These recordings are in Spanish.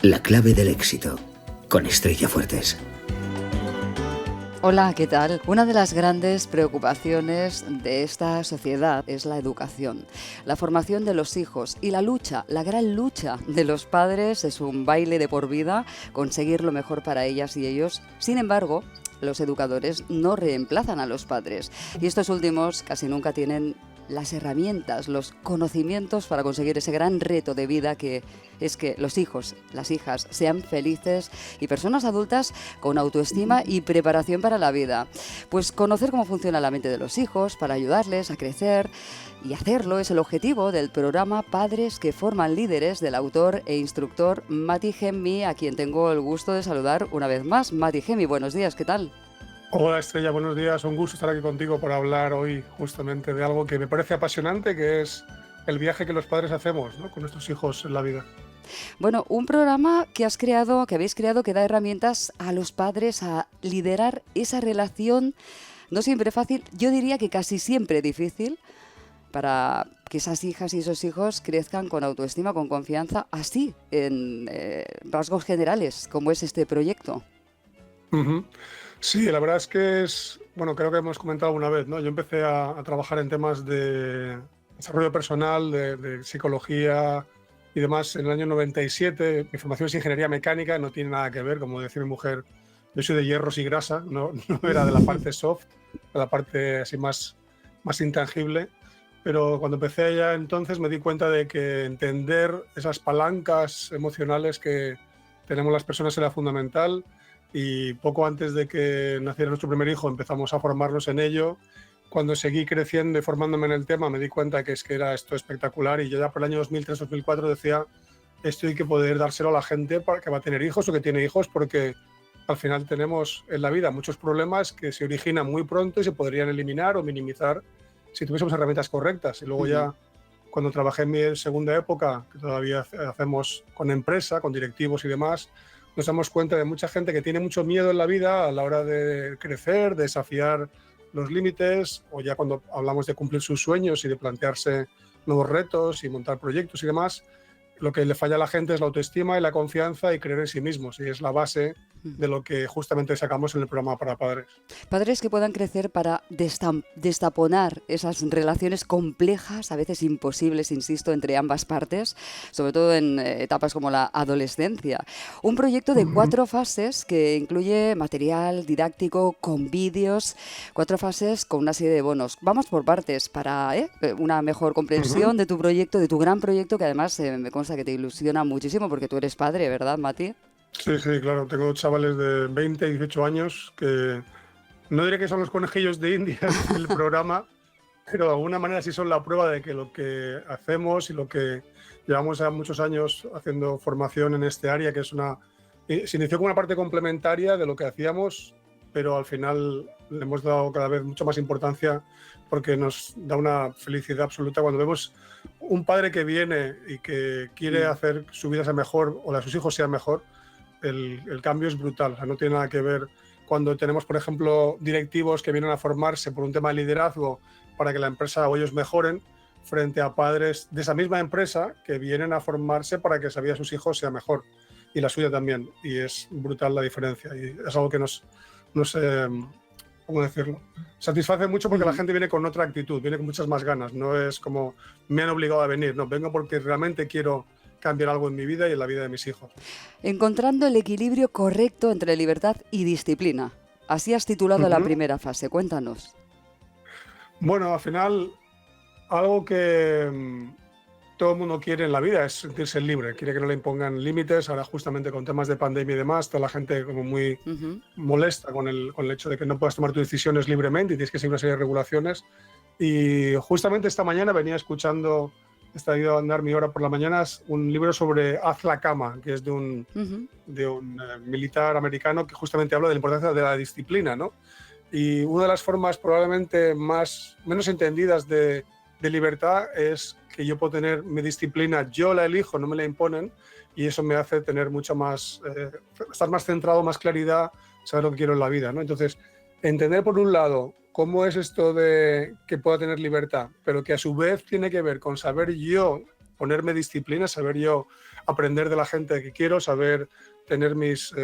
La clave del éxito, con Estrella Fuertes. Hola, ¿qué tal? Una de las grandes preocupaciones de esta sociedad es la educación, la formación de los hijos y la gran lucha de los padres es un baile de por vida, conseguir lo mejor para ellas y ellos. Sin embargo, los educadores no reemplazan a los padres y estos últimos casi nunca tienen las herramientas, los conocimientos para conseguir ese gran reto de vida que es que los hijos, las hijas sean felices y personas adultas con autoestima y preparación para la vida. Pues conocer cómo funciona la mente de los hijos para ayudarles a crecer y hacerlo es el objetivo del programa Padres que forman líderes del autor e instructor Mati Gemmi, a quien tengo el gusto de saludar una vez más. Mati Gemmi, buenos días, ¿qué tal? Hola Estrella, buenos días. Un gusto estar aquí contigo para hablar hoy justamente de algo que me parece apasionante, que es el viaje que los padres hacemos, ¿no?, con nuestros hijos en la vida. Bueno, un programa que habéis creado que da herramientas a los padres a liderar esa relación, no siempre fácil, yo diría que casi siempre difícil, para que esas hijas y esos hijos crezcan con autoestima, con confianza, así, en rasgos generales, como es este proyecto. Ujú. Sí, la verdad es que bueno, creo que hemos comentado alguna vez, ¿no? Yo empecé a trabajar en temas de desarrollo personal, de psicología y demás en el año 97. Mi formación es ingeniería mecánica, no tiene nada que ver, como decía mi mujer, yo soy de hierros y grasa, no, no era de la parte soft, de la parte así más intangible. Pero cuando empecé ya entonces me di cuenta de que entender esas palancas emocionales que tenemos las personas era fundamental, y poco antes de que naciera nuestro primer hijo empezamos a formarnos en ello. Cuando seguí creciendo y formándome en el tema me di cuenta que era esto espectacular, y yo ya por el año 2003-2004 decía, esto hay que poder dárselo a la gente para que va a tener hijos o que tiene hijos, porque al final tenemos en la vida muchos problemas que se originan muy pronto y se podrían eliminar o minimizar si tuviésemos herramientas correctas. Y luego ya cuando trabajé en mi segunda época, que todavía hacemos con empresa, con directivos y demás, nos damos cuenta de mucha gente que tiene mucho miedo en la vida a la hora de crecer, de desafiar los límites, o ya cuando hablamos de cumplir sus sueños y de plantearse nuevos retos y montar proyectos y demás. Lo que le falla a la gente es la autoestima y la confianza y creer en sí mismos, y es la base de lo que justamente sacamos en el programa para padres. Padres que puedan crecer para destaponar esas relaciones complejas, a veces imposibles, insisto, entre ambas partes, sobre todo en etapas como la adolescencia. Un proyecto de 4 fases que incluye material didáctico con vídeos, 4 fases con una serie de bonos. Vamos por partes para una mejor comprensión de tu proyecto, de tu gran proyecto, que además me consta que te ilusiona muchísimo porque tú eres padre, ¿verdad, Mati? Sí, sí, claro. Tengo chavales de 20 y 18 años que no diré que son los conejillos de Indias del programa, pero de alguna manera sí son la prueba de que lo que hacemos y lo que llevamos ya muchos años haciendo formación en este área, que se inició como una parte complementaria de lo que hacíamos, pero al final le hemos dado cada vez mucha más importancia, porque nos da una felicidad absoluta cuando vemos un padre que viene y que quiere hacer su vida sea mejor o la de sus hijos sea mejor. El cambio es brutal. O sea, no tiene nada que ver cuando tenemos, por ejemplo, directivos que vienen a formarse por un tema de liderazgo para que la empresa o ellos mejoren, frente a padres de esa misma empresa que vienen a formarse para que esa vida de sus hijos sea mejor, y la suya también. Y es brutal la diferencia, y es algo que nos ¿cómo decirlo?, satisface mucho, porque la gente viene con otra actitud, viene con muchas más ganas. No es como me han obligado a venir, no, vengo porque realmente quiero cambiar algo en mi vida y en la vida de mis hijos. Encontrando el equilibrio correcto entre libertad y disciplina. Así has titulado la primera fase. Cuéntanos. Bueno, al final, algo que todo el mundo quiere en la vida es sentirse libre, quiere que no le impongan límites. Ahora, justamente con temas de pandemia y demás, toda la gente como muy molesta con el hecho de que no puedas tomar tus decisiones libremente y tienes que seguir una serie de regulaciones. Y justamente esta mañana venía escuchando, he ido a andar mi hora por la mañana, un libro sobre Haz la cama, que es de un militar americano, que justamente habla de la importancia de la disciplina, ¿no? Y una de las formas probablemente menos entendidas de libertad es que yo puedo tener mi disciplina, yo la elijo, no me la imponen, y eso me hace tener mucho más, estar más centrado, más claridad, saber lo que quiero en la vida, ¿no? Entonces, entender por un lado cómo es esto de que pueda tener libertad, pero que a su vez tiene que ver con saber yo ponerme disciplina, saber yo aprender de la gente que quiero, saber tener mis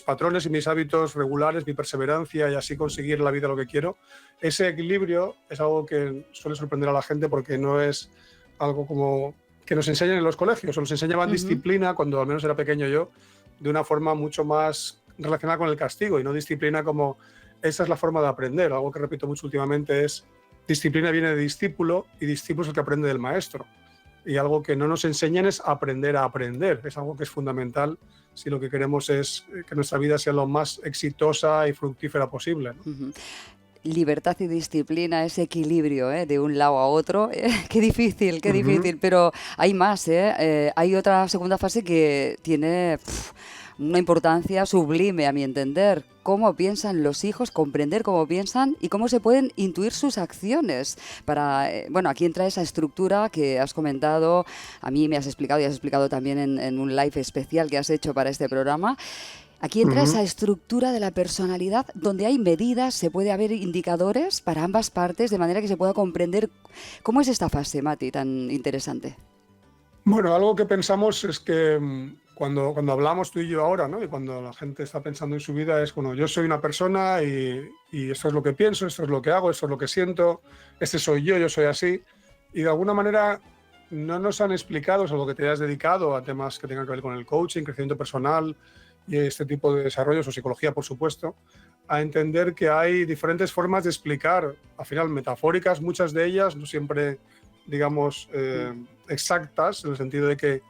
patrones y mis hábitos regulares, mi perseverancia y así conseguir la vida lo que quiero. Ese equilibrio es algo que suele sorprender a la gente porque no es algo como que nos enseñan en los colegios, o nos enseñaban disciplina cuando al menos era pequeño yo, de una forma mucho más relacionada con el castigo y no disciplina como esa es la forma de aprender. Algo que repito mucho últimamente es disciplina viene de discípulo y discípulo es el que aprende del maestro. Y algo que no nos enseñan es aprender a aprender. Es algo que es fundamental si lo que queremos es que nuestra vida sea lo más exitosa y fructífera posible, ¿no? Libertad y disciplina, ese equilibrio, de un lado a otro. Qué difícil, pero hay más. Hay otra segunda fase que tiene una importancia sublime a mi entender. Cómo piensan los hijos, comprender cómo piensan y cómo se pueden intuir sus acciones. Bueno, aquí entra esa estructura que has comentado, a mí me has explicado y has explicado también en un live especial que has hecho para este programa. Aquí entra esa estructura de la personalidad donde hay medidas, se puede haber indicadores para ambas partes de manera que se pueda comprender cómo es esta fase, Mati, tan interesante. Bueno, algo que pensamos es que cuando hablamos tú y yo ahora, ¿no? Y cuando la gente está pensando en su vida es, bueno, yo soy una persona y esto es lo que pienso, esto es lo que hago, esto es lo que siento, este soy yo soy así. Y de alguna manera no nos han explicado, salvo que te hayas dedicado a temas que tengan que ver con el coaching, crecimiento personal y este tipo de desarrollos o psicología, por supuesto, a entender que hay diferentes formas de explicar, al final metafóricas, muchas de ellas, no siempre, digamos, exactas, en el sentido de que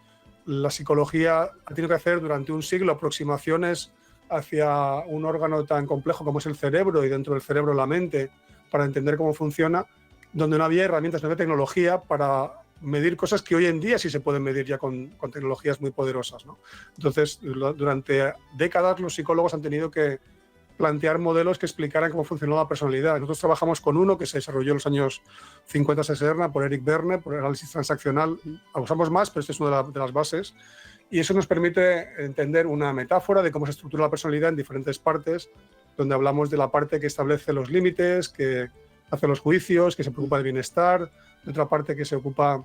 la psicología ha tenido que hacer durante un siglo aproximaciones hacia un órgano tan complejo como es el cerebro y dentro del cerebro la mente, para entender cómo funciona, donde no había herramientas, no había tecnología para medir cosas que hoy en día sí se pueden medir ya con tecnologías muy poderosas, ¿no? Entonces, durante décadas los psicólogos han tenido que plantear modelos que explicaran cómo funcionaba la personalidad. Nosotros trabajamos con uno que se desarrolló en los años 50-60 por Eric Berne, por el análisis transaccional. Usamos más, pero esta es una de las bases. Y eso nos permite entender una metáfora de cómo se estructura la personalidad en diferentes partes, donde hablamos de la parte que establece los límites, que hace los juicios, que se preocupa del bienestar, de otra parte que se ocupa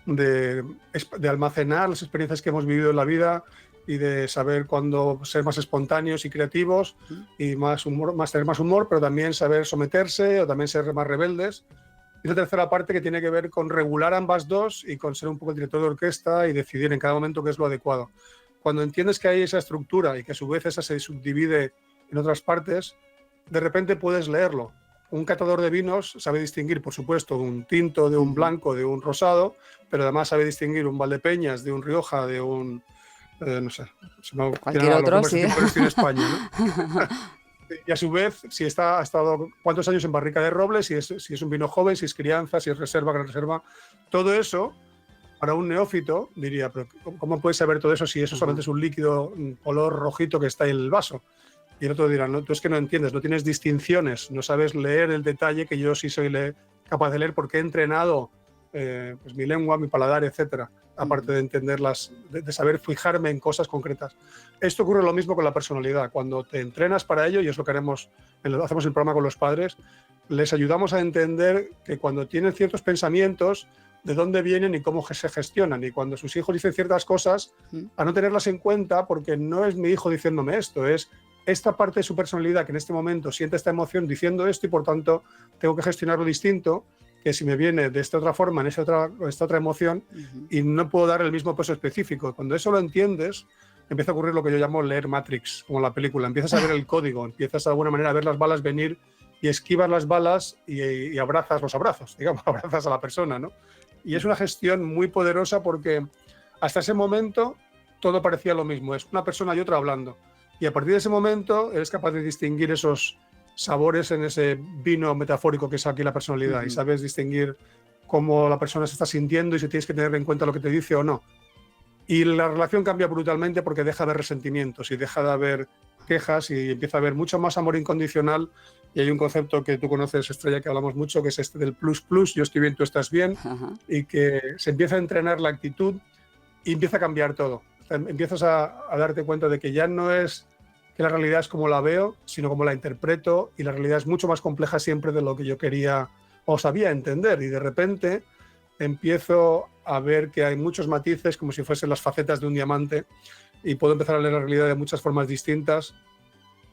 de almacenar las experiencias que hemos vivido en la vida y de saber cuándo ser más espontáneos y creativos y tener más humor, pero también saber someterse o también ser más rebeldes. Y la tercera parte que tiene que ver con regular ambas dos y con ser un poco el director de orquesta y decidir en cada momento qué es lo adecuado. Cuando entiendes que hay esa estructura y que a su vez esa se subdivide en otras partes, de repente puedes leerlo. Un catador de vinos sabe distinguir, por supuesto, un tinto de un blanco, de un rosado, pero además sabe distinguir un Valdepeñas de un Rioja, de un, no sé, cualquier otro, sí. En España, ¿no? Y a su vez, si ha estado cuántos años en barrica de roble, si es un vino joven, si es crianza, si es reserva, gran reserva, todo eso, para un neófito, diría, pero ¿cómo puedes saber todo eso si eso solamente es un líquido color rojito que está en el vaso? Y el otro dirá, no, tú es que no entiendes, no tienes distinciones, no sabes leer el detalle que yo sí soy capaz de leer porque he entrenado pues mi lengua, mi paladar, etcétera, aparte de entenderlas, de saber fijarme en cosas concretas. Esto ocurre lo mismo con la personalidad. Cuando te entrenas para ello, y es lo que hacemos el programa con los padres, les ayudamos a entender que cuando tienen ciertos pensamientos, de dónde vienen y cómo se gestionan. Y cuando sus hijos dicen ciertas cosas, a no tenerlas en cuenta porque no es mi hijo diciéndome esto, es esta parte de su personalidad que en este momento siente esta emoción diciendo esto y por tanto tengo que gestionarlo distinto que si me viene de esta otra forma, en esta otra emoción y no puedo dar el mismo peso específico. Cuando eso lo entiendes, empieza a ocurrir lo que yo llamo leer Matrix, como la película. Empiezas a ver el código, empiezas de alguna manera a ver las balas venir y esquivas las balas y abrazas los abrazos, digamos, abrazas a la persona, ¿no? Y es una gestión muy poderosa porque hasta ese momento todo parecía lo mismo, es una persona y otra hablando. Y a partir de ese momento eres capaz de distinguir esos sabores en ese vino metafórico que es aquí la personalidad y sabes distinguir cómo la persona se está sintiendo y si tienes que tener en cuenta lo que te dice o no. Y la relación cambia brutalmente porque deja de haber resentimientos y deja de haber quejas y empieza a haber mucho más amor incondicional. Y hay un concepto que tú conoces, Estrella, que hablamos mucho, que es este del plus plus, yo estoy bien, tú estás bien, y que se empieza a entrenar la actitud y empieza a cambiar todo. Empiezas a darte cuenta de que ya no es que la realidad es como la veo, sino como la interpreto, y la realidad es mucho más compleja siempre de lo que yo quería o sabía entender. Y de repente empiezo a ver que hay muchos matices, como si fuesen las facetas de un diamante, y puedo empezar a leer la realidad de muchas formas distintas.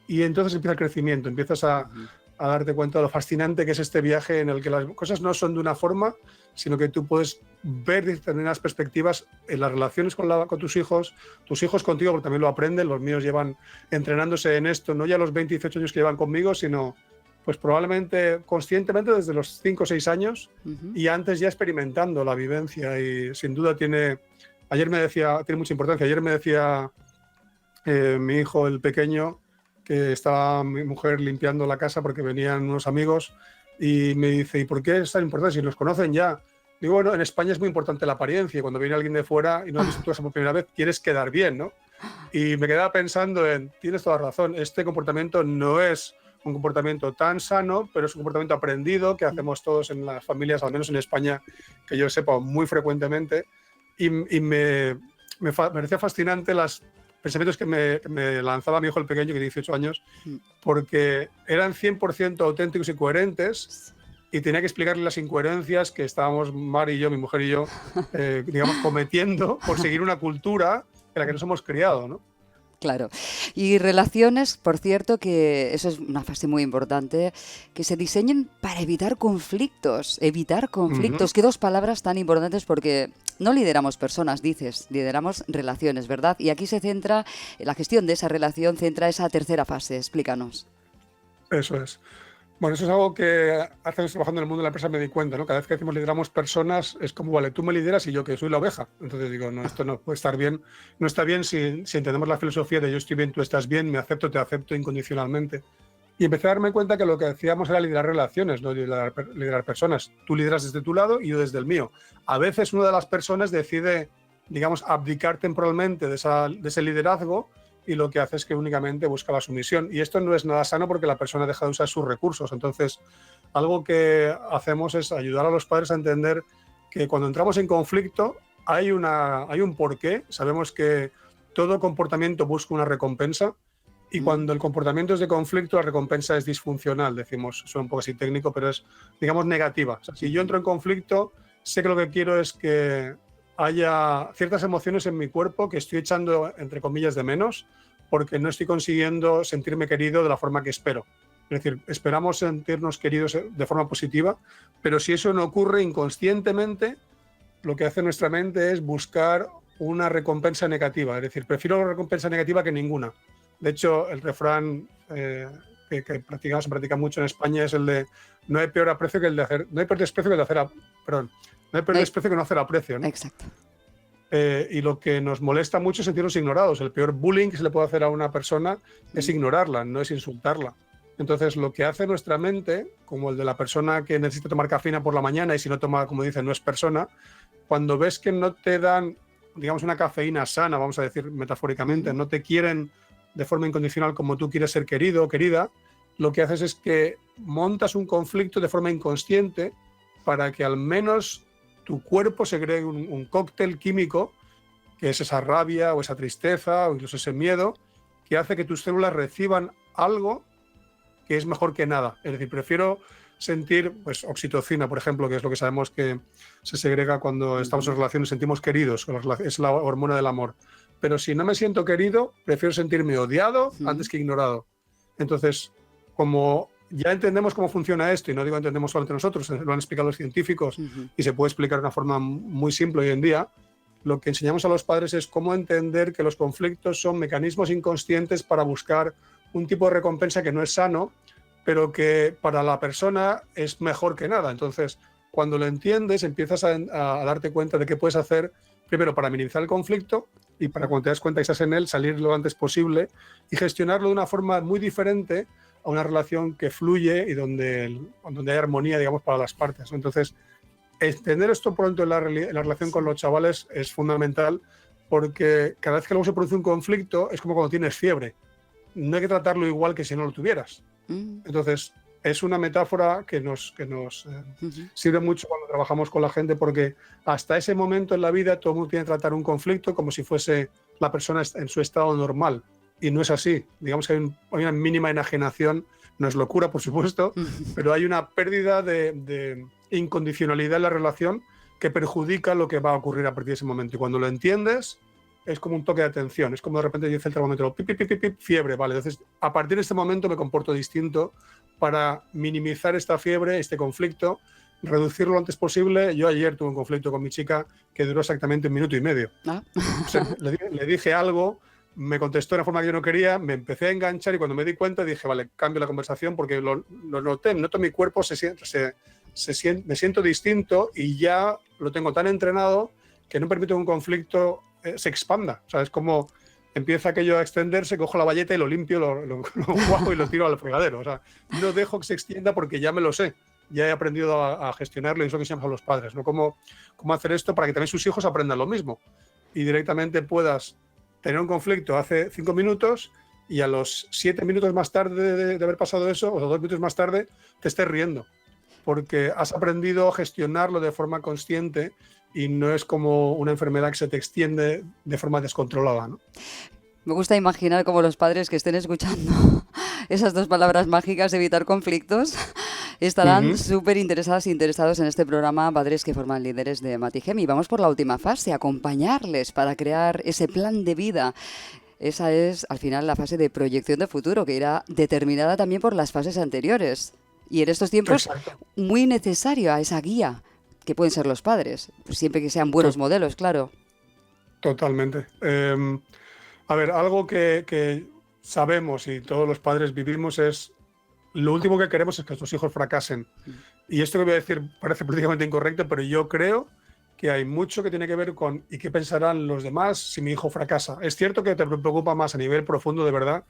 Y entonces empieza el crecimiento, empiezas a darte cuenta de lo fascinante que es este viaje en el que las cosas no son de una forma, sino que tú puedes ver determinadas perspectivas en las relaciones con tus hijos contigo, porque también lo aprenden. Los míos llevan entrenándose en esto, no ya los 20, 18 años que llevan conmigo, sino pues probablemente conscientemente desde los 5 o 6 años y antes ya experimentando la vivencia. Y sin duda tiene mucha importancia. Ayer me decía mi hijo, el pequeño, que estaba mi mujer limpiando la casa porque venían unos amigos y me dice, ¿y por qué es tan importante si nos conocen ya? Digo, bueno, en España es muy importante la apariencia y cuando viene alguien de fuera y no has visto tu casa por primera vez, quieres quedar bien, ¿no? Y me quedaba pensando tienes toda razón, este comportamiento no es un comportamiento tan sano, pero es un comportamiento aprendido que hacemos todos en las familias, al menos en España, que yo sepa muy frecuentemente, y me parecía fascinante las pensamientos que me lanzaba mi hijo el pequeño, que tiene 18 años, porque eran 100% auténticos y coherentes, y tenía que explicarle las incoherencias que estábamos Mar y yo, mi mujer y yo, digamos, cometiendo por seguir una cultura en la que nos hemos criado, ¿no? Claro. Y relaciones, por cierto, que eso es una fase muy importante, que se diseñen para evitar conflictos. Evitar conflictos. Qué dos palabras tan importantes, porque no lideramos personas, dices, lideramos relaciones, ¿verdad? Y aquí se centra, la gestión de esa relación centra esa tercera fase. Explícanos. Eso es. Bueno, eso es algo que hace años trabajando en el mundo de la empresa me di cuenta, ¿no? Cada vez que decimos lideramos personas, es como, vale, tú me lideras y yo que soy la oveja. Entonces digo, no, esto no puede estar bien. No está bien si entendemos la filosofía de yo estoy bien, tú estás bien, me acepto, te acepto incondicionalmente. Y empecé a darme cuenta que lo que decíamos era liderar relaciones, no liderar personas. Tú lideras desde tu lado y yo desde el mío. A veces una de las personas decide, digamos, abdicar temporalmente de ese liderazgo, y lo que hace es que únicamente busca la sumisión. Y esto no es nada sano porque la persona deja de usar sus recursos. Entonces, algo que hacemos es ayudar a los padres a entender que cuando entramos en conflicto hay un porqué. Sabemos que todo comportamiento busca una recompensa y cuando el comportamiento es de conflicto, la recompensa es disfuncional. Decimos, suena un poco así técnico, pero es, digamos, negativa. O sea, si yo entro en conflicto, sé que lo que quiero es que haya ciertas emociones en mi cuerpo que estoy echando, entre comillas, de menos, porque no estoy consiguiendo sentirme querido de la forma que espero. Es decir, esperamos sentirnos queridos de forma positiva, pero si eso no ocurre inconscientemente, lo que hace nuestra mente es buscar una recompensa negativa. Es decir, prefiero la recompensa negativa que ninguna. De hecho, el refrán que se practica mucho en España es el de no hay peor desprecio que el de hacer, perdón, no hay peor desprecio que no hacer aprecio, ¿no? Exacto. Y lo que nos molesta mucho es sentirnos ignorados. El peor bullying que se le puede hacer a una persona es ignorarla, no es insultarla. Entonces, lo que hace nuestra mente, como el de la persona que necesita tomar cafeína por la mañana y si no toma, como dicen, no es persona, cuando ves que no te dan, digamos, una cafeína sana, vamos a decir metafóricamente, no te quieren de forma incondicional como tú quieres ser querido o querida, lo que haces es que montas un conflicto de forma inconsciente para que al menos tu cuerpo segregue un cóctel químico, que es esa rabia o esa tristeza o incluso ese miedo, que hace que tus células reciban algo que es mejor que nada. Es decir, prefiero sentir pues, oxitocina, por ejemplo, que es lo que sabemos que se segrega cuando estamos en relaciones, sentimos queridos, es la hormona del amor. Pero si no me siento querido, prefiero sentirme odiado antes que ignorado. Entonces, como ya entendemos cómo funciona esto, y no digo entendemos solamente nosotros, lo han explicado los científicos y se puede explicar de una forma muy simple hoy en día, lo que enseñamos a los padres es cómo entender que los conflictos son mecanismos inconscientes para buscar un tipo de recompensa que no es sano, pero que para la persona es mejor que nada. Entonces, cuando lo entiendes, empiezas a darte cuenta de qué puedes hacer, primero para minimizar el conflicto y para cuando te das cuenta que estás en él, salir lo antes posible y gestionarlo de una forma muy diferente a una relación que fluye y donde hay armonía, digamos, para las partes. Entonces, entender esto pronto en la relación con los chavales es fundamental, porque cada vez que luego se produce un conflicto es como cuando tienes fiebre. No hay que tratarlo igual que si no lo tuvieras. Entonces, es una metáfora que nos sirve mucho cuando trabajamos con la gente, porque hasta ese momento en la vida todo el mundo tiene que tratar un conflicto como si fuese la persona en su estado normal. Y no es así. Digamos que hay una mínima enajenación, no es locura, por supuesto, pero hay una pérdida de incondicionalidad en la relación que perjudica lo que va a ocurrir a partir de ese momento. Y cuando lo entiendes, es como un toque de atención. Es como de repente dice el termómetro, pip, pip, pip, pip, fiebre, vale. Entonces, a partir de este momento me comporto distinto para minimizar esta fiebre, este conflicto, reducirlo lo antes posible. Yo ayer tuve un conflicto con mi chica que duró exactamente 1 minuto y medio. Ah. O sea, le dije algo, me contestó de una forma que yo no quería, me empecé a enganchar y cuando me di cuenta dije, vale, cambio la conversación porque lo noté, noto mi cuerpo, me siento distinto y ya lo tengo tan entrenado que no permito que un conflicto se expanda. O sea, es como empieza aquello a extenderse, cojo la bayeta y lo limpio, lo cuajo y lo tiro al fregadero. O sea, no dejo que se extienda porque ya me lo sé. Ya he aprendido a gestionarlo y eso que se llama a los padres, ¿no? Cómo hacer esto para que también sus hijos aprendan lo mismo y directamente puedas tener un conflicto hace 5 minutos y a los 7 minutos más tarde de haber pasado eso, o 2 minutos más tarde, te estés riendo, porque has aprendido a gestionarlo de forma consciente y no es como una enfermedad que se te extiende de forma descontrolada, ¿no? Me gusta imaginar como los padres que estén escuchando esas 2 palabras mágicas, evitar conflictos, estarán súper interesadas e interesados en este programa Padres que forman líderes de Matigem. Y vamos por la última fase, acompañarles para crear ese plan de vida. Esa es, al final, la fase de proyección de futuro, que irá determinada también por las fases anteriores. Y en estos tiempos, Exacto. muy necesaria esa guía, que pueden ser los padres, pues siempre que sean buenos modelos, claro. Totalmente. A ver, algo que sabemos y todos los padres vivimos es lo último que queremos es que nuestros hijos fracasen. Y esto que voy a decir parece políticamente incorrecto, pero yo creo que hay mucho que tiene que ver con ¿y qué pensarán los demás si mi hijo fracasa? Es cierto que te preocupa más a nivel profundo de verdad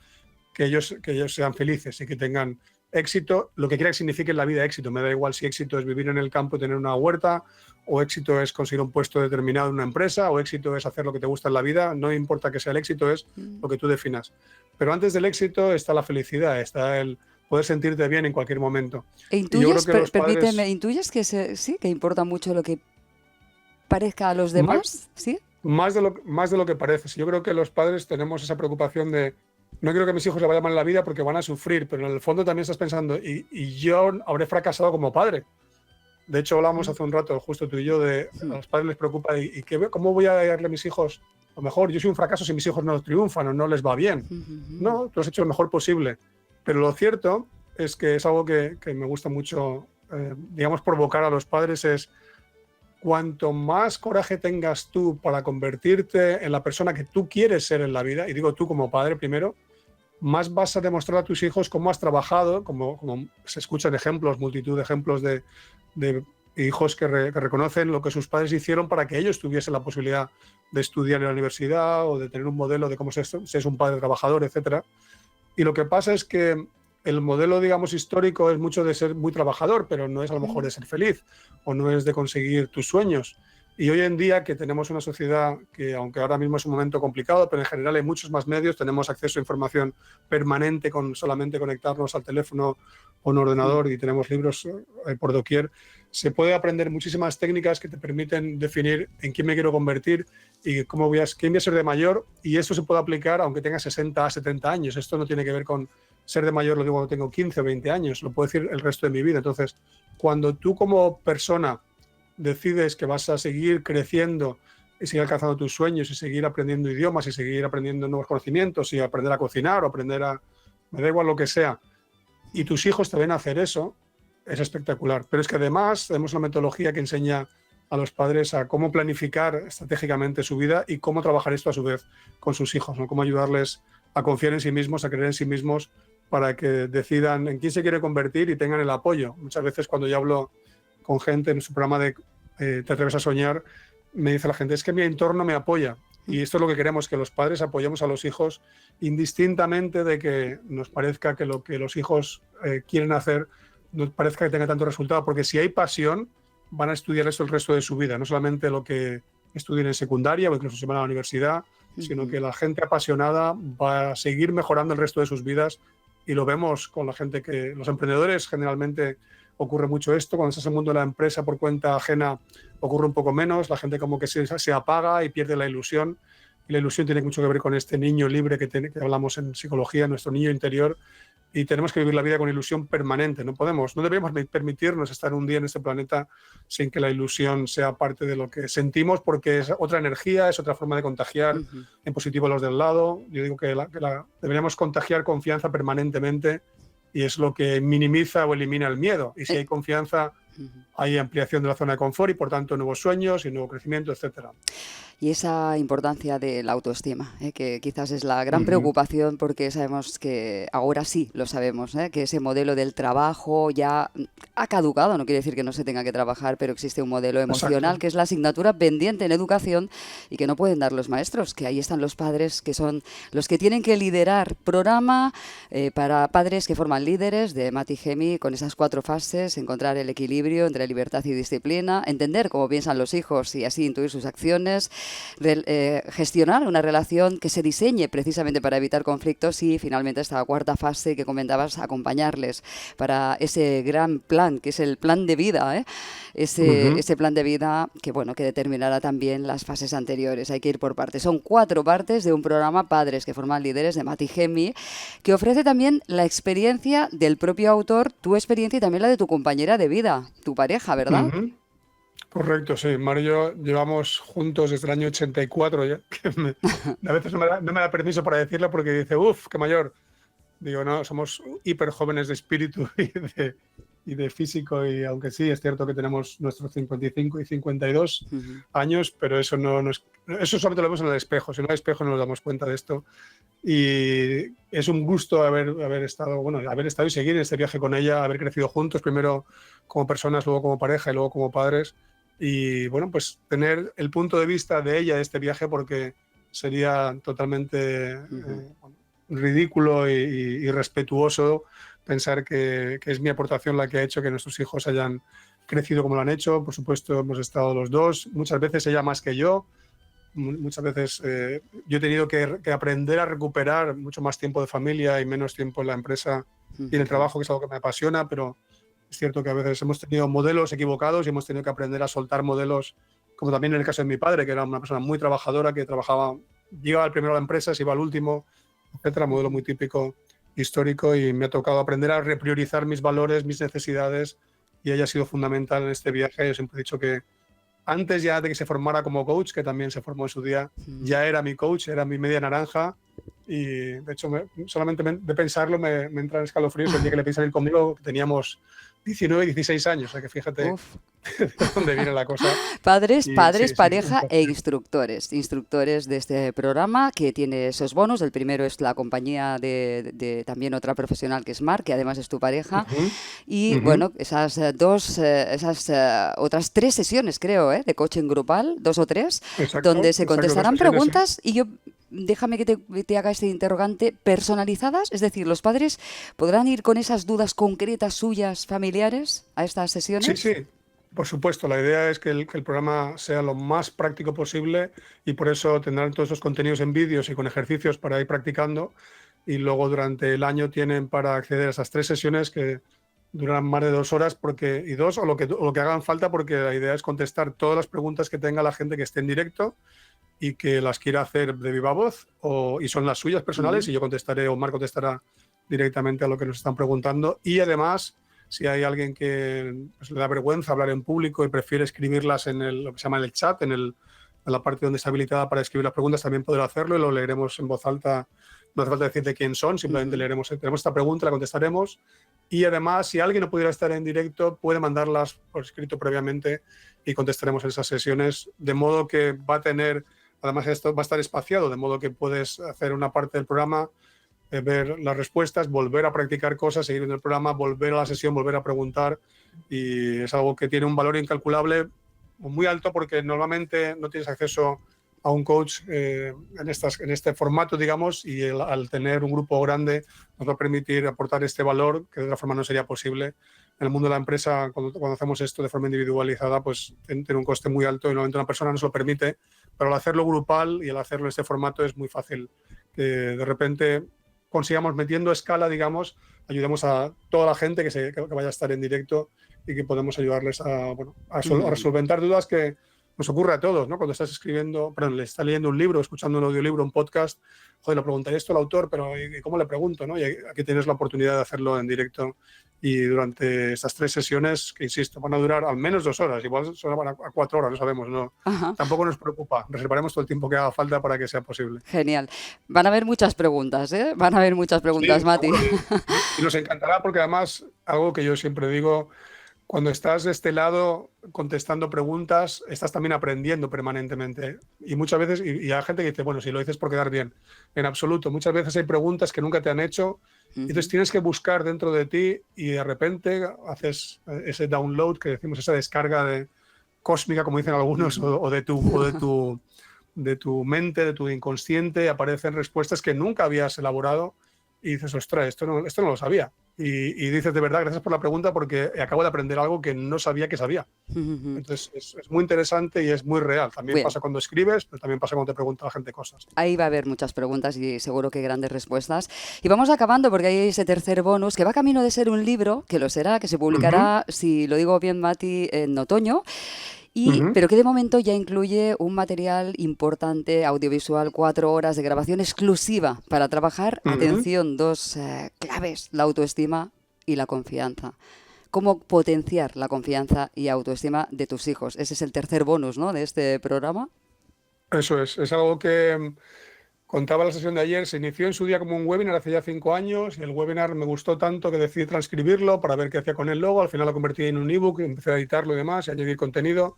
que ellos sean felices y que tengan éxito, lo que quiera que signifique en la vida éxito. Me da igual si éxito es vivir en el campo y tener una huerta, o éxito es conseguir un puesto determinado en una empresa, o éxito es hacer lo que te gusta en la vida. No importa que sea el éxito, es lo que tú definas. Pero antes del éxito está la felicidad, está el poder sentirte bien en cualquier momento. E Y yo creo intuyes, que los padres, permíteme, intuyes que sí, que importa mucho lo que parezca a los demás, ¿sí? más de lo que parece. Yo creo que los padres tenemos esa preocupación de no quiero que mis hijos se vayan mal en la vida porque van a sufrir, pero en el fondo también estás pensando, y yo habré fracasado como padre. De hecho, hablábamos hace un rato, justo tú y yo, de a los padres les preocupa ¿cómo voy a darle a mis hijos? A lo mejor yo soy un fracaso si mis hijos no triunfan o no les va bien. No, tú has hecho lo mejor posible. Pero lo cierto es que es algo que me gusta mucho, digamos, provocar a los padres es cuanto más coraje tengas tú para convertirte en la persona que tú quieres ser en la vida, y digo tú como padre primero, más vas a demostrar a tus hijos cómo has trabajado, como se escuchan ejemplos, multitud de ejemplos de hijos que reconocen lo que sus padres hicieron para que ellos tuviesen la posibilidad de estudiar en la universidad o de tener un modelo de cómo se es un padre trabajador, etc. Y lo que pasa es que el modelo, digamos, histórico es mucho de ser muy trabajador, pero no es a lo mejor de ser feliz o no es de conseguir tus sueños. Y hoy en día que tenemos una sociedad que, aunque ahora mismo es un momento complicado, pero en general hay muchos más medios, tenemos acceso a información permanente con solamente conectarnos al teléfono o un ordenador y tenemos libros por doquier, se puede aprender muchísimas técnicas que te permiten definir en quién me quiero convertir y quién voy a ser de mayor, y esto se puede aplicar aunque tenga 60 a 70 años. Esto no tiene que ver con ser de mayor, lo digo cuando tengo 15 o 20 años, lo puedo decir el resto de mi vida. Entonces, cuando tú como persona decides que vas a seguir creciendo y seguir alcanzando tus sueños y seguir aprendiendo idiomas y seguir aprendiendo nuevos conocimientos y aprender a cocinar o aprender me da igual lo que sea, y tus hijos te ven hacer eso, es espectacular. Pero es que además tenemos una metodología que enseña a los padres a cómo planificar estratégicamente su vida y cómo trabajar esto a su vez con sus hijos, ¿no? Cómo ayudarles a confiar en sí mismos, a creer en sí mismos para que decidan en quién se quiere convertir y tengan el apoyo. Muchas veces cuando yo hablo con gente en su programa de Te atreves a soñar, me dice la gente, es que mi entorno me apoya. Y esto es lo que queremos, que los padres apoyemos a los hijos indistintamente de que nos parezca que lo que los hijos quieren hacer no parezca que tenga tanto resultado, porque si hay pasión, van a estudiar eso el resto de su vida, no solamente lo que estudien en secundaria o incluso si van a la universidad, sino que la gente apasionada va a seguir mejorando el resto de sus vidas, y lo vemos con la gente los emprendedores generalmente ocurre mucho esto. Cuando estás en el mundo de la empresa por cuenta ajena ocurre un poco menos, la gente como que se apaga y pierde la ilusión, y la ilusión tiene mucho que ver con este niño libre que hablamos en psicología, nuestro niño interior, y tenemos que vivir la vida con ilusión permanente. No deberíamos permitirnos estar un día en este planeta sin que la ilusión sea parte de lo que sentimos, porque es otra energía, es otra forma de contagiar en positivo a los del lado. Yo digo que deberíamos contagiar confianza permanentemente, y es lo que minimiza o elimina el miedo. Y si hay confianza, hay ampliación de la zona de confort y, por tanto, nuevos sueños y nuevo crecimiento, etcétera. Y esa importancia de la autoestima, que quizás es la gran preocupación, porque sabemos que ahora sí lo sabemos, que ese modelo del trabajo ya ha caducado. No quiere decir que no se tenga que trabajar, pero existe un modelo emocional. Exacto. Que es la asignatura pendiente en educación y que no pueden dar los maestros, que ahí están los padres, que son los que tienen que liderar programa para padres que forman líderes de Mati Gemi, con esas 4 fases: encontrar el equilibrio entre libertad y disciplina, entender cómo piensan los hijos y así intuir sus acciones, gestionar una relación que se diseñe precisamente para evitar conflictos, y finalmente esta 4ª fase que comentabas, acompañarles para ese gran plan, que es el plan de vida, ese plan de vida que, bueno, que determinará también las fases anteriores. Hay que ir por partes. Son 4 partes de un programa Padres que forman líderes de Mati Gemi, que ofrece también la experiencia del propio autor, tu experiencia y también la de tu compañera de vida, tu pareja, ¿verdad? Correcto, sí. Mario y yo llevamos juntos desde el año 84 ya, que a veces no me da permiso para decirlo, porque dice, uff, qué mayor. Digo, no, somos hiper jóvenes de espíritu y de físico, y aunque sí, es cierto que tenemos nuestros 55 y 52 años, pero eso eso solamente lo vemos en el espejo. Si no hay espejo no nos damos cuenta de esto. Y es un gusto haber estado y seguir en este viaje con ella, haber crecido juntos, primero como personas, luego como pareja y luego como padres. Y bueno, pues tener el punto de vista de ella de este viaje, porque sería totalmente ridículo y irrespetuoso pensar que es mi aportación la que ha hecho que nuestros hijos hayan crecido como lo han hecho. Por supuesto, hemos estado los dos, muchas veces ella más que yo. Muchas veces yo he tenido que aprender a recuperar mucho más tiempo de familia y menos tiempo en la empresa y en el trabajo, que es algo que me apasiona, pero es cierto que a veces hemos tenido modelos equivocados y hemos tenido que aprender a soltar modelos, como también en el caso de mi padre, que era una persona muy trabajadora, que llegaba al primero a la empresa, se iba al último, etcétera, modelo muy típico, histórico, y me ha tocado aprender a repriorizar mis valores, mis necesidades, y ella ha sido fundamental en este viaje. Yo siempre he dicho que antes ya de que se formara como coach, que también se formó en su día, ya era mi coach, era mi media naranja, y de hecho solamente de pensarlo me entran escalofríos el día que le pedí salir conmigo, que teníamos 19 y 16 años, o sea que fíjate de dónde viene la cosa. Padres, pareja e instructores de este programa, que tiene esos bonos. El primero es la compañía de también otra profesional, que es Mar, que además es tu pareja. Y bueno, esas otras 3 sesiones, creo, de coaching grupal, 2 o 3, donde se contestarán preguntas, y yo... Déjame que te haga este interrogante, personalizadas, es decir, ¿los padres podrán ir con esas dudas concretas suyas familiares a estas sesiones? Sí, por supuesto. La idea es que el programa sea lo más práctico posible, y por eso tendrán todos esos contenidos en vídeos y con ejercicios para ir practicando, y luego durante el año tienen para acceder a esas 3 sesiones que duran más de 2 horas, o lo que hagan falta, porque la idea es contestar todas las preguntas que tenga la gente que esté en directo y que las quiera hacer de viva voz, y son las suyas personales, y yo contestaré, o Mar contestará directamente a lo que nos están preguntando. Y además, si hay alguien que le da vergüenza hablar en público y prefiere escribirlas en lo que se llama el chat, en la parte donde está habilitada para escribir las preguntas, también podrá hacerlo, y lo leeremos en voz alta. No hace falta decirte quién son, simplemente tenemos esta pregunta, la contestaremos. Y además, si alguien no pudiera estar en directo, puede mandarlas por escrito previamente y contestaremos en esas sesiones, de modo que va a tener... Además, esto va a estar espaciado, de modo que puedes hacer una parte del programa, ver las respuestas, volver a practicar cosas, seguir en el programa, volver a la sesión, volver a preguntar, y es algo que tiene un valor incalculable, muy alto, porque normalmente no tienes acceso a un coach en este formato, digamos, y al tener un grupo grande nos va a permitir aportar este valor que de otra forma no sería posible. En el mundo de la empresa, cuando hacemos esto de forma individualizada, pues tiene un coste muy alto y normalmente una persona no se lo permite, pero al hacerlo grupal y al hacerlo en este formato es muy fácil que de repente consigamos, metiendo escala, digamos, ayudemos a toda la gente que vaya a estar en directo, y que podemos ayudarles a solventar dudas que nos ocurre a todos, ¿no? Cuando estás escribiendo, perdón, le estás leyendo un libro, escuchando un audiolibro, un podcast, joder, le preguntaría esto al autor, pero ¿y cómo le pregunto, no? Y aquí tienes la oportunidad de hacerlo en directo y durante estas 3 sesiones, que insisto, van a durar al menos 2 horas, igual solo van a 4 horas, no sabemos, ¿no? Ajá. Tampoco nos preocupa, reservaremos todo el tiempo que haga falta para que sea posible. Genial. Van a haber muchas preguntas, ¿eh? Van a haber muchas preguntas, Sí, Mati. seguro. Y nos encantará porque además, algo que yo siempre digo, cuando estás de este lado contestando preguntas, estás también aprendiendo permanentemente. Y muchas veces, y hay gente que dice, bueno, si lo dices por quedar bien. En absoluto, muchas veces hay preguntas que nunca te han hecho, entonces tienes que buscar dentro de ti y de repente haces ese download que decimos, esa descarga cósmica, como dicen algunos, o de tu mente, de tu inconsciente, aparecen respuestas que nunca habías elaborado y dices, ostras, esto no lo sabía. Y dices, de verdad, gracias por la pregunta porque acabo de aprender algo que no sabía que sabía. Entonces es muy interesante y es muy real. También Bien. pasa cuando escribes, pero también pasa cuando te pregunta la gente cosas. Ahí va a haber muchas preguntas y seguro que grandes respuestas. Y vamos acabando porque hay ese tercer bonus que va camino de ser un libro, que lo será, que se publicará, si lo digo bien, Mati, en otoño. Pero que de momento ya incluye un material importante, audiovisual, 4 horas de grabación exclusiva para trabajar, atención, 2 claves, la autoestima y la confianza. Cómo potenciar la confianza y autoestima de tus hijos. Ese es el tercer bonus, ¿no?, de este programa. Eso es algo que contaba la sesión de ayer. Se inició en su día como un webinar hace ya 5 años y el webinar me gustó tanto que decidí transcribirlo para ver qué hacía con él luego. Al final lo convertí en un ebook, empecé a editarlo y demás y a añadir contenido.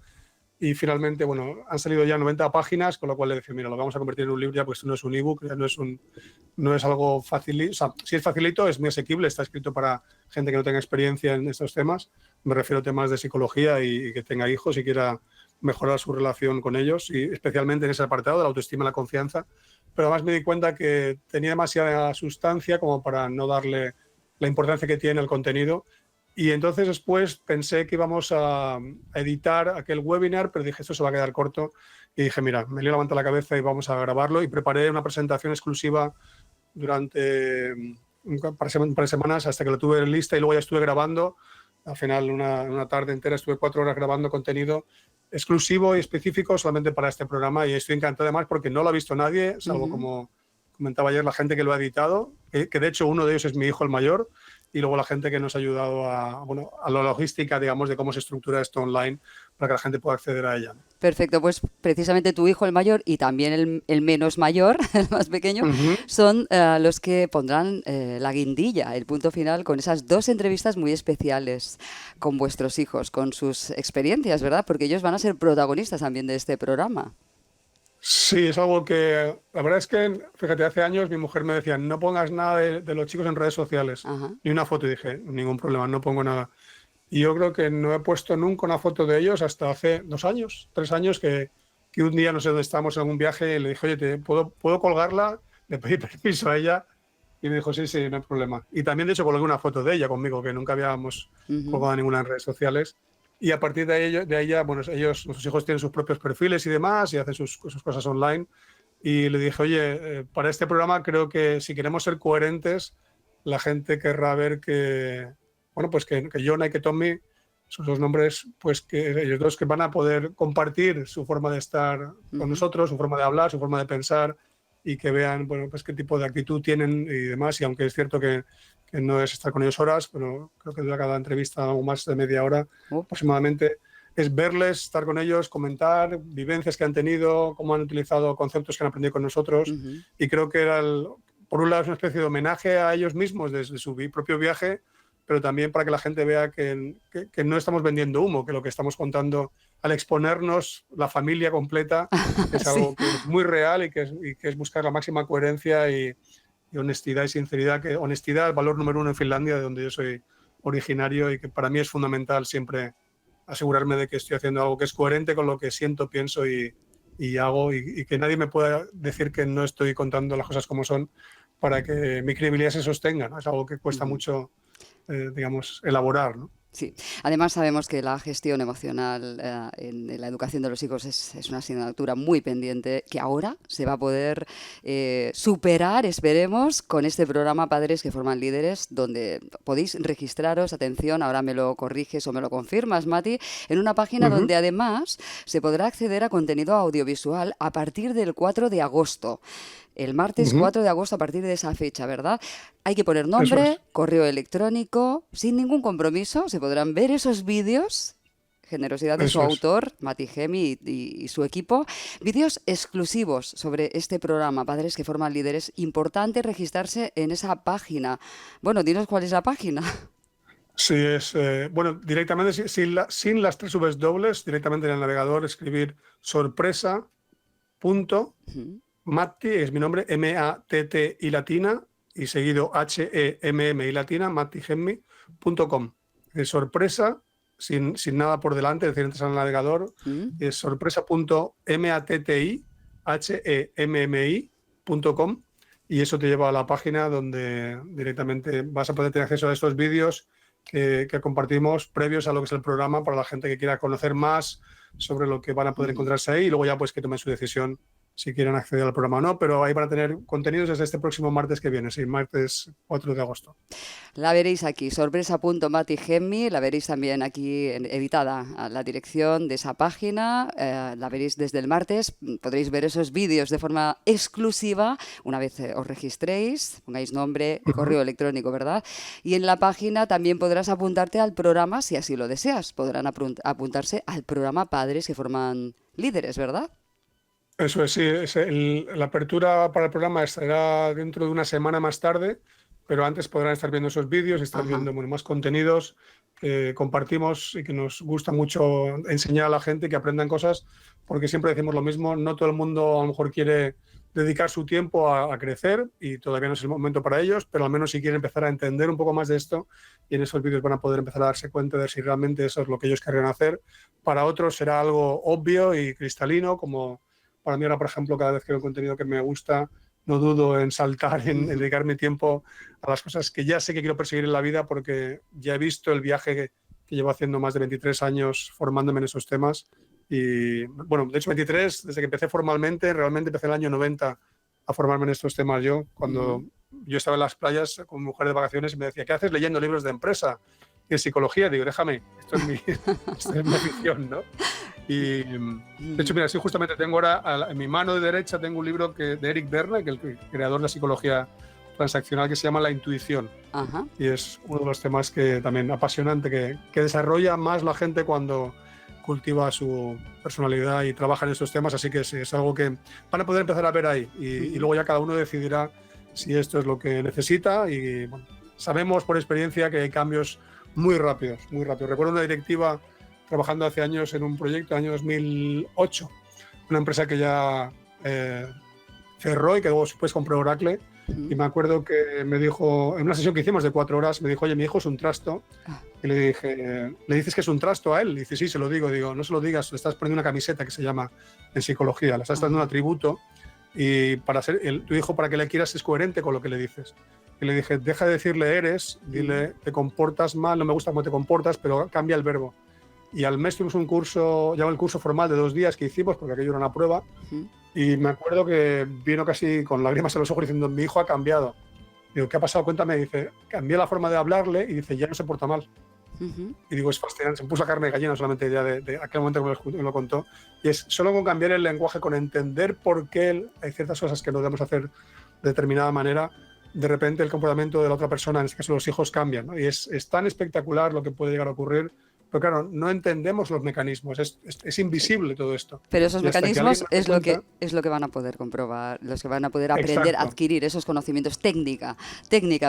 Y finalmente, bueno, han salido ya 90 páginas, con lo cual le decía, mira, lo vamos a convertir en un libro ya, pues esto no es un ebook, ya no es algo fácil. O sea, si es facilito, es muy asequible, está escrito para gente que no tenga experiencia en estos temas. Me refiero a temas de psicología y que tenga hijos y quiera mejorar su relación con ellos, y especialmente en ese apartado de la autoestima y la confianza. Pero además me di cuenta que tenía demasiada sustancia como para no darle la importancia que tiene el contenido. Y entonces después pensé que íbamos a editar aquel webinar, pero dije, esto se va a quedar corto. Y dije, mira, me lío la manta a la cabeza y vamos a grabarlo. Y preparé una presentación exclusiva durante un par de semanas hasta que lo tuve lista y luego ya estuve grabando. Al final, una tarde entera, estuve 4 horas grabando contenido exclusivo y específico solamente para este programa. Y estoy encantado además porque no lo ha visto nadie, salvo como comentaba ayer la gente que lo ha editado, que de hecho uno de ellos es mi hijo el mayor. Y luego la gente que nos ha ayudado a la logística, digamos, de cómo se estructura esto online para que la gente pueda acceder a ella. Perfecto, pues precisamente tu hijo el mayor y también el menos mayor, el más pequeño, son los que pondrán la guindilla, el punto final, con esas 2 entrevistas muy especiales con vuestros hijos, con sus experiencias, ¿verdad? Porque ellos van a ser protagonistas también de este programa. Sí, es algo que, la verdad es que, fíjate, hace años mi mujer me decía, no pongas nada de los chicos en redes sociales, ni una foto, y dije, ningún problema, no pongo nada. Y yo creo que no he puesto nunca una foto de ellos hasta hace 2 años, 3 años, que un día, no sé dónde estábamos en algún viaje, y le dije, oye, ¿puedo colgarla? Le pedí permiso a ella y me dijo, sí, no hay problema. Y también, de hecho, colgué una foto de ella conmigo, que nunca habíamos colgado ninguna en redes sociales. Y a partir de ahí ya, bueno, nuestros hijos tienen sus propios perfiles y demás y hacen sus cosas online. Y le dije, oye, para este programa creo que si queremos ser coherentes, la gente querrá ver que, bueno, pues que Jonah y que Tommy, sus 2 nombres, pues que ellos 2 que van a poder compartir su forma de estar con nosotros, su forma de hablar, su forma de pensar, y que vean, bueno, pues qué tipo de actitud tienen y demás. Y aunque es cierto que no es estar con ellos horas, pero creo que dura cada entrevista algo más de media hora aproximadamente, es verles, estar con ellos, comentar vivencias que han tenido, cómo han utilizado conceptos que han aprendido con nosotros. Y creo que era, por un lado, es una especie de homenaje a ellos mismos desde su propio viaje, pero también para que la gente vea que no estamos vendiendo humo, que lo que estamos contando al exponernos, la familia completa, es algo que es muy real y que es buscar la máxima coherencia y honestidad y sinceridad. Que honestidad, valor número 1 en Finlandia, de donde yo soy originario, y que para mí es fundamental siempre asegurarme de que estoy haciendo algo que es coherente con lo que siento, pienso y hago, y que nadie me pueda decir que no estoy contando las cosas como son, para que mi credibilidad se sostenga, ¿no? Es algo que cuesta mucho, digamos, elaborar, ¿no? Sí, además sabemos que la gestión emocional en la educación de los hijos es una asignatura muy pendiente que ahora se va a poder superar, esperemos, con este programa Padres que forman líderes, donde podéis registraros, atención, ahora me lo corriges o me lo confirmas, Mati, en una página Ujú. donde además se podrá acceder a contenido audiovisual a partir del 4 de agosto. El martes Ujú. 4 de agosto a partir de esa fecha, ¿verdad? Hay que poner Eso nombre, es. correo electrónico, sin ningún compromiso. Se podrán ver esos vídeos, generosidad de su Eso es. autor, Mati Gemi y su equipo, vídeos exclusivos sobre este programa, Padres que forman líderes. Importante registrarse en esa página. Bueno, dinos cuál es la página. Sí, bueno, directamente sin las tres Vs dobles, directamente en el navegador escribir sorpresa punto Ujú, Matti, es mi nombre, M-A-T-T y latina, y seguido H-E-M-M y latina, mattigemmi.com. Es sorpresa, sin nada por delante, es decir, entras al navegador, ujú. es sorpresa.mattigemmi.com, y eso te lleva a la página donde directamente vas a poder tener acceso a estos vídeos que compartimos previos a lo que es el programa para la gente que quiera conocer más sobre lo que van a poder Ujú. encontrarse ahí, y luego ya pues que tomen su decisión si quieren acceder al programa o no, pero ahí van a tener contenidos desde este próximo martes que viene, sí, martes 4 de agosto. La veréis aquí, sorpresa.matigemi, la veréis también aquí editada a la dirección de esa página, la veréis desde el martes, podréis ver esos vídeos de forma exclusiva una vez os registréis, pongáis nombre y Ujú. correo electrónico, ¿verdad? Y en la página también podrás apuntarte al programa si así lo deseas, podrán apuntarse al programa Padres que forman líderes, ¿verdad? Eso es, sí, la apertura para el programa estará dentro de una semana más tarde, pero antes podrán estar viendo esos vídeos y estar Ajá. viendo, bueno, más contenidos que compartimos y que nos gusta mucho enseñar a la gente que aprendan cosas, porque siempre decimos lo mismo, no todo el mundo a lo mejor quiere dedicar su tiempo a crecer y todavía no es el momento para ellos, pero al menos si quieren empezar a entender un poco más de esto, y en esos vídeos van a poder empezar a darse cuenta de si realmente eso es lo que ellos querrían hacer. Para otros será algo obvio y cristalino, como para mí ahora, por ejemplo, cada vez que veo contenido que me gusta, no dudo en saltar, en dedicar mi tiempo a las cosas que ya sé que quiero perseguir en la vida, porque ya he visto el viaje que llevo haciendo más de 23 años formándome en esos temas. Y bueno, de hecho 23, desde que empecé formalmente, realmente empecé en el año 90 a formarme en estos temas yo, cuando Ujú. yo estaba en las playas con mi mujer de vacaciones y me decía, ¿qué haces leyendo libros de empresa y de psicología? Digo, déjame, esto es mi afición, ¿no? Y de hecho, Ujú. mira, sí, justamente tengo ahora en mi mano derecha tengo un libro de Eric Berne, que es el creador de la psicología transaccional, que se llama La intuición. Ajá. Y es uno de los temas que también apasionante, que desarrolla más la gente cuando cultiva su personalidad y trabaja en estos temas. Así que sí, es algo que van a poder empezar a ver ahí. Y Ujú. luego ya cada uno decidirá si esto es lo que necesita. Y bueno, sabemos por experiencia que hay cambios muy rápidos, muy rápidos. Recuerdo una directiva trabajando hace años en un proyecto, año 2008, una empresa que ya cerró y que luego después compró Oracle. Y Ujú. me acuerdo que me dijo, en una sesión que hicimos de 4 horas, me dijo, oye, mi hijo es un trasto. Ah. Y le dije, ¿le dices que es un trasto a él? Y dice, sí, se lo digo. Digo, no se lo digas, le estás poniendo una camiseta que se llama en psicología, le estás dando un Ajá. atributo y para ser tu hijo, para que le quieras, es coherente con lo que le dices. Y le dije, deja de decirle eres, Ujú. dile, te comportas mal, no me gusta cómo te comportas, pero cambia el verbo. Y al mes tuvimos un curso, ya el curso formal de 2 días que hicimos, porque aquello era una prueba, Ujú. y me acuerdo que vino casi con lágrimas en los ojos diciendo, mi hijo ha cambiado. Digo, ¿qué ha pasado? Cuéntame. Dice, cambié la forma de hablarle y dice, ya no se porta mal. Ujú. Y digo, es fascinante. Se me puso a carne de gallina solamente ya de aquel momento que me lo contó. Y es solo con cambiar el lenguaje, con entender por qué hay ciertas cosas que no debemos hacer de determinada manera, de repente el comportamiento de la otra persona, en este caso los hijos, cambian, ¿no? Y es tan espectacular lo que puede llegar a ocurrir. Pero claro, no entendemos los mecanismos, es Sí. invisible todo esto. Pero esos Y hasta que alguien mecanismos nos lo cuenta, es lo que van a poder comprobar, los que van a poder aprender a exacto, adquirir esos conocimientos técnica,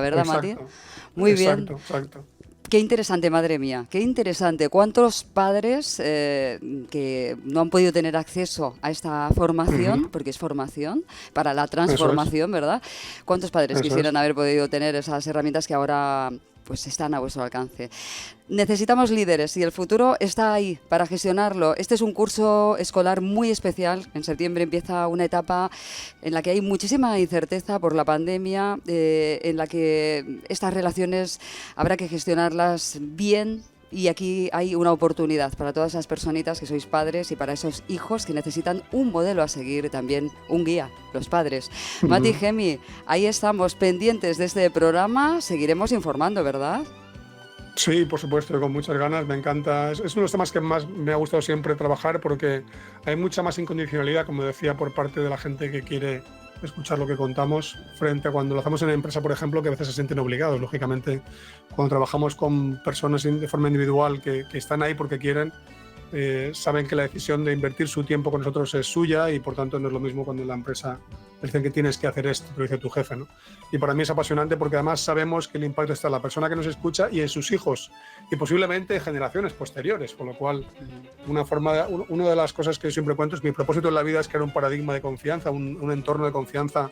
¿verdad, Mati? exacto, Muy bien. exacto, exacto. Qué interesante, madre mía, qué interesante. ¿Cuántos padres que no han podido tener acceso a esta Ujú. formación, porque es formación para la Eso es, transformación, ¿verdad? ¿Cuántos padres eso es. quisieran haber podido tener esas herramientas que ahora pues están a vuestro alcance? Necesitamos líderes y el futuro está ahí para gestionarlo. Este es un curso escolar muy especial. En septiembre empieza una etapa en la que hay muchísima incerteza por la pandemia, en la que estas relaciones habrá que gestionarlas bien Y aquí hay una oportunidad para todas esas personitas que sois padres y para esos hijos que necesitan un modelo a seguir y también un guía, los padres. Mati, Gemi, ahí estamos pendientes de este programa, seguiremos informando, ¿verdad? Sí, por supuesto, con muchas ganas, me encanta. Es uno de los temas que más me ha gustado siempre trabajar porque hay mucha más incondicionalidad, como decía, por parte de la gente que quiere escuchar lo que contamos, frente a cuando lo hacemos en la empresa, por ejemplo, que a veces se sienten obligados. Lógicamente, cuando trabajamos con personas de forma individual que están ahí porque quieren, saben que la decisión de invertir su tiempo con nosotros es suya y por tanto no es lo mismo cuando en la empresa te dicen que tienes que hacer esto, te lo dice tu jefe, ¿no? Y para mí es apasionante porque además sabemos que el impacto está en la persona que nos escucha y en sus hijos y posiblemente en generaciones posteriores, con lo cual una de las cosas que siempre cuento es mi propósito en la vida es crear un paradigma de confianza, un entorno de confianza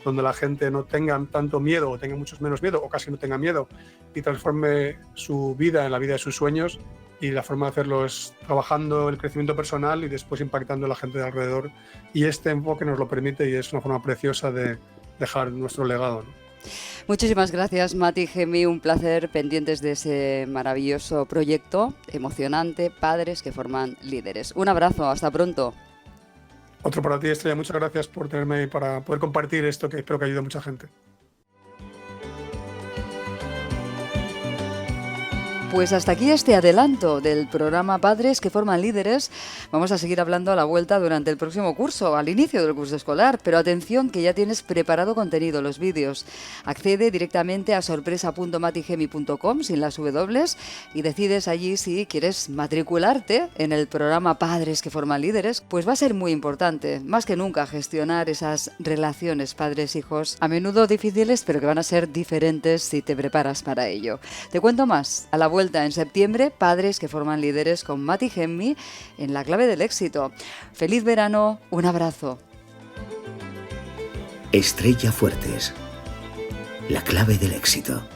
donde la gente no tenga tanto miedo o tenga mucho menos miedo o casi no tenga miedo y transforme su vida en la vida de sus sueños. Y la forma de hacerlo es trabajando el crecimiento personal y después impactando a la gente de alrededor. Y este enfoque nos lo permite y es una forma preciosa de dejar nuestro legado, ¿no? Muchísimas gracias, Mati, Gemi, un placer, pendientes de ese maravilloso proyecto emocionante, Padres que forman líderes. Un abrazo, hasta pronto. Otro para ti, Estrella, muchas gracias por tenerme ahí para poder compartir esto que espero que ayude a mucha gente. Pues hasta aquí este adelanto del programa Padres que forman líderes. Vamos a seguir hablando a la vuelta durante el próximo curso, al inicio del curso escolar. Pero atención, que ya tienes preparado contenido, los vídeos. Accede directamente a sorpresa.matigemi.com sin las W y decides allí si quieres matricularte en el programa Padres que forman líderes. Pues va a ser muy importante, más que nunca, gestionar esas relaciones padres-hijos, a menudo difíciles, pero que van a ser diferentes si te preparas para ello. Te cuento más a la vuelta en septiembre, Padres que forman líderes con Mati Gemi en La Clave del Éxito. Feliz verano, un abrazo. Estrella Fuertes. La Clave del Éxito.